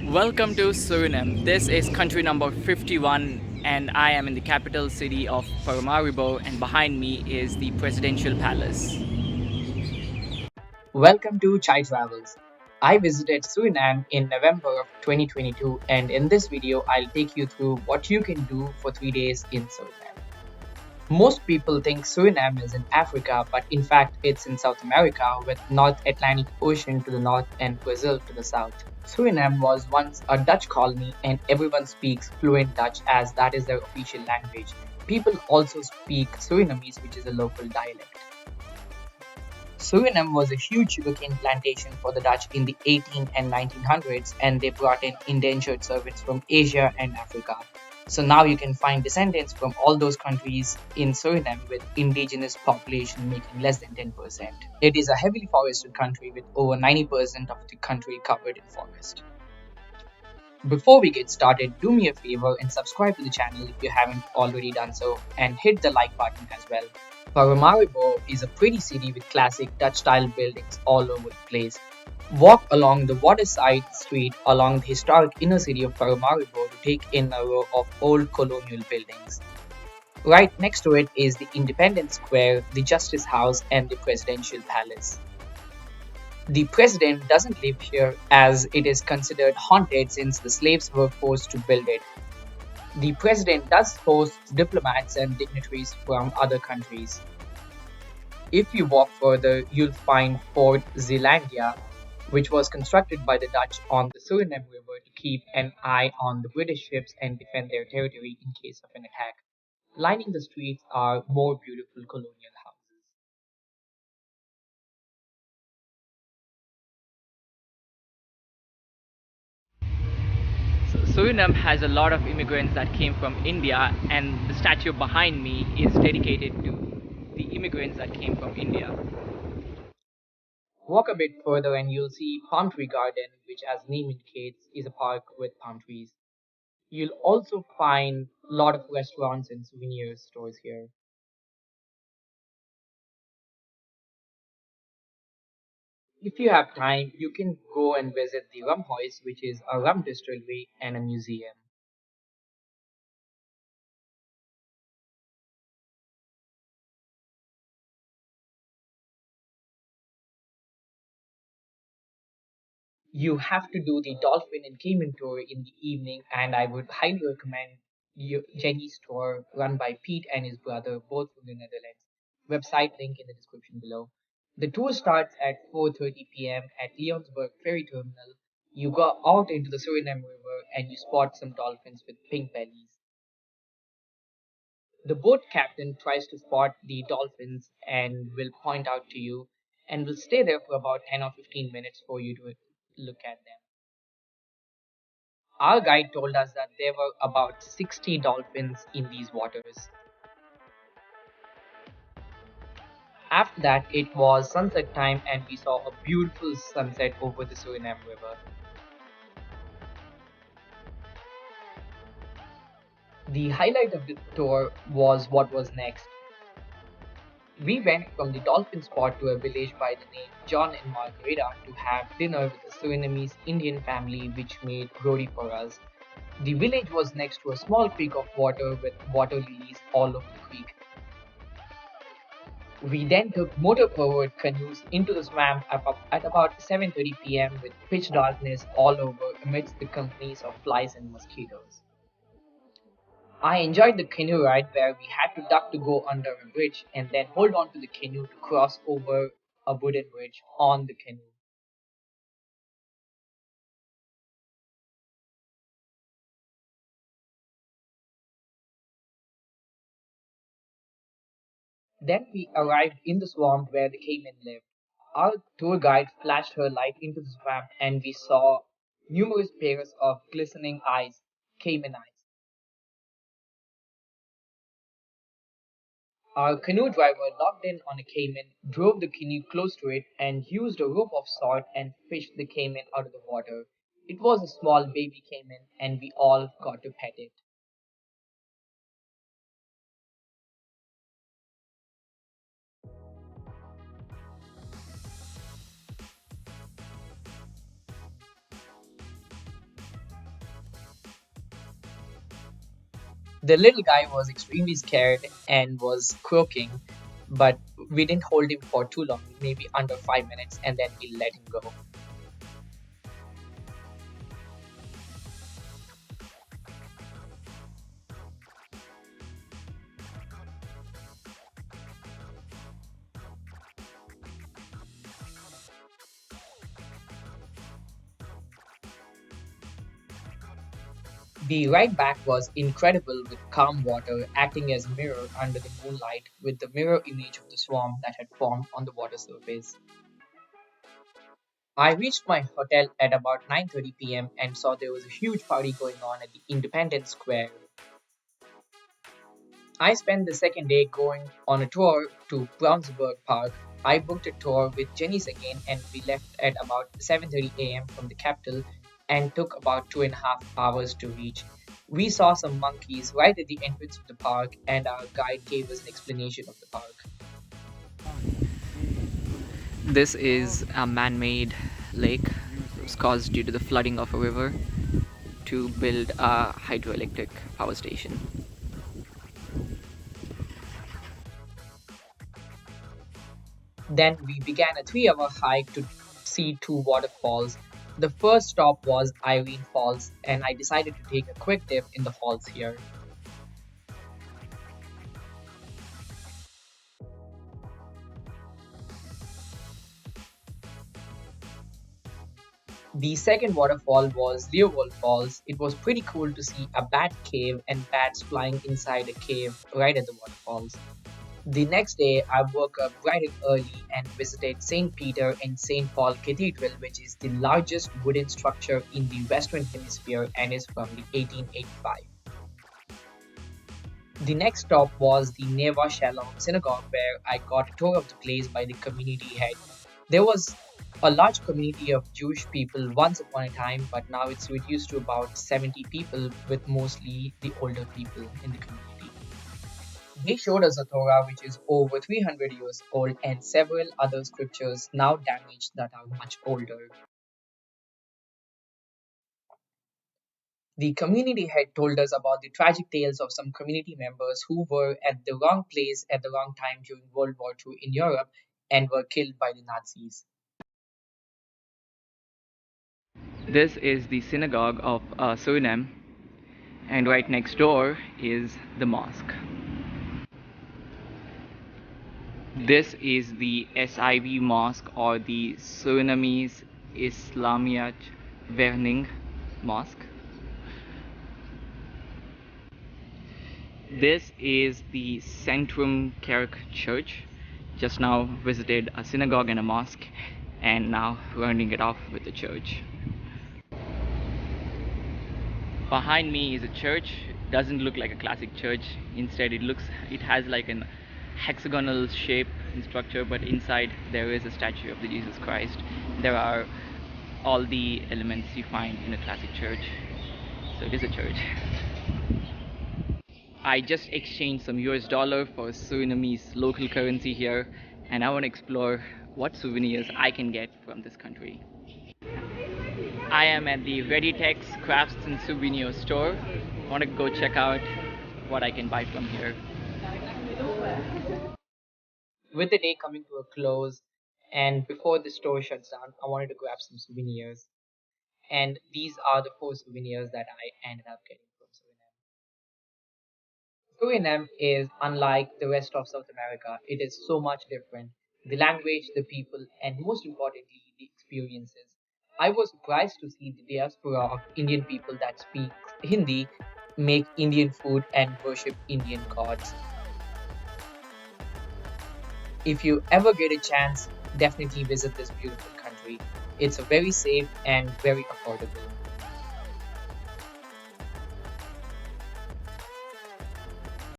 Welcome to Suriname. This is country number 51, and I am in the capital city of Paramaribo, and behind me is the presidential palace. Welcome to Chai Travels. I visited Suriname in November of 2022, and in this video, I'll take you through what you can do for 3 days in Suriname. Most people think Suriname is in Africa, but in fact, it's in South America with North Atlantic Ocean to the north and Brazil to the south. Suriname was once a Dutch colony, and everyone speaks fluent Dutch as that is their official language. People also speak Surinamese, which is a local dialect. Suriname was a huge sugarcane plantation for the Dutch in the 18 and 1900s, and they brought in indentured servants from Asia and Africa. So now you can find descendants from all those countries in Suriname with indigenous population making less than 10%. It is a heavily forested country with over 90% of the country covered in forest. Before we get started, do me a favor and subscribe to the channel if you haven't already done so, and hit the like button as well. Paramaribo is a pretty city with classic Dutch-style buildings all over the place. Walk along the waterside street along the historic inner city of Paramaribo to take in a row of old colonial buildings. Right next to it is the Independence Square, the Justice House, and the Presidential Palace. The president doesn't live here as it is considered haunted since the slaves were forced to build it. The president does host diplomats and dignitaries from other countries. If you walk further, you'll find Fort Zeelandia, which was constructed by the Dutch on the Suriname River to keep an eye on the British ships and defend their territory in case of an attack. Lining the streets are more beautiful colonial houses. Suriname has a lot of immigrants that came from India, and the statue behind me is dedicated to the immigrants that came from India. Walk a bit further and you'll see Palm Tree Garden, which as name indicates is a park with palm trees. You'll also find a lot of restaurants and souvenir stores here. If you have time, you can go and visit the rum house, which is a rum distillery and a museum. You have to do the dolphin and cayman tour in the evening, and I would highly recommend Jenny's tour run by Pete and his brother, both from the Netherlands. Website link in the description below. The tour starts at 4:30 p.m. at Leonsburg Ferry Terminal. You go out into the Suriname River and you spot some dolphins with pink bellies. The boat captain tries to spot the dolphins and will point out to you and will stay there for about 10 or 15 minutes for you to look at them. Our guide told us that there were about 60 dolphins in these waters. After that, it was sunset time and we saw a beautiful sunset over the Suriname River. The highlight of the tour was what was next. We went from the dolphin spot to a village by the name John and Margarita to have dinner with a Surinamese Indian family which made roti for us. The village was next to a small creek of water with water lilies all over the creek. We then took motor-powered canoes into the swamp at about 7:30 p.m. with pitch darkness all over amidst the companies of flies and mosquitoes. I enjoyed the canoe ride where we had to duck to go under a bridge and then hold on to the canoe to cross over a wooden bridge on the canoe. Then we arrived in the swamp where the caiman lived. Our tour guide flashed her light into the swamp and we saw numerous pairs of glistening eyes, caiman eyes. Our canoe driver locked in on a caiman, drove the canoe close to it, and used a rope of salt and fished the caiman out of the water. It was a small baby caiman, and we all got to pet it. The little guy was extremely scared and was croaking, but we didn't hold him for too long, maybe under 5 minutes, and then we let him go. The ride back was incredible with calm water acting as a mirror under the moonlight with the mirror image of the swarm that had formed on the water surface. I reached my hotel at about 9:30 p.m. and saw there was a huge party going on at the Independence Square. I spent the second day going on a tour to Brownsberg Park. I booked a tour with Jenny's again and we left at about 7:30 a.m. from the capital and took about 2.5 hours to reach. We saw some monkeys right at the entrance of the park and our guide gave us an explanation of the park. This is a man-made lake. It was caused due to the flooding of a river to build a hydroelectric power station. Then we began a 3 hour hike to see two waterfalls. The first stop was Irene Falls, and I decided to take a quick dip in the falls here. The second waterfall was Leopold Falls. It was pretty cool to see a bat cave and bats flying inside a cave right at the waterfalls. The next day, I woke up bright and early and visited St. Peter and St. Paul Cathedral, which is the largest wooden structure in the Western Hemisphere and is from the 1885. The next stop was the Neva Shalom Synagogue, where I got a tour of the place by the community head. There was a large community of Jewish people once upon a time, but now it's reduced to about 70 people, with mostly the older people in the community. They showed us a Torah which is over 300 years old and several other scriptures now damaged that are much older. The community head told us about the tragic tales of some community members who were at the wrong place at the wrong time during World War II in Europe and were killed by the Nazis. This is the synagogue of Suriname, and right next door is the mosque. This is the SIV mosque, or the Surinamese Islamiyat Verning mosque. This is the Centrum Kerk Church. Just now visited a synagogue and a mosque, and now rounding it off with the church. Behind me is a church. Doesn't look like a classic church. Instead, it has like an hexagonal shape and structure, but inside there is a statue of the Jesus Christ. There are all the elements you find in a classic church. So it is a church. I just exchanged some US dollar for Surinamese local currency here, and I want to explore what souvenirs I can get from this country. I am at the Readytex Crafts and Souvenir store. I want to go check out what I can buy from here. With the day coming to a close and before the store shuts down, I wanted to grab some souvenirs. And these are the four souvenirs that I ended up getting from Suriname. Suriname is unlike the rest of South America. It is so much different. The language, the people, and most importantly, the experiences. I was surprised to see the diaspora of Indian people that speak Hindi, make Indian food, and worship Indian gods. If you ever get a chance, definitely visit this beautiful country. It's very safe and very affordable.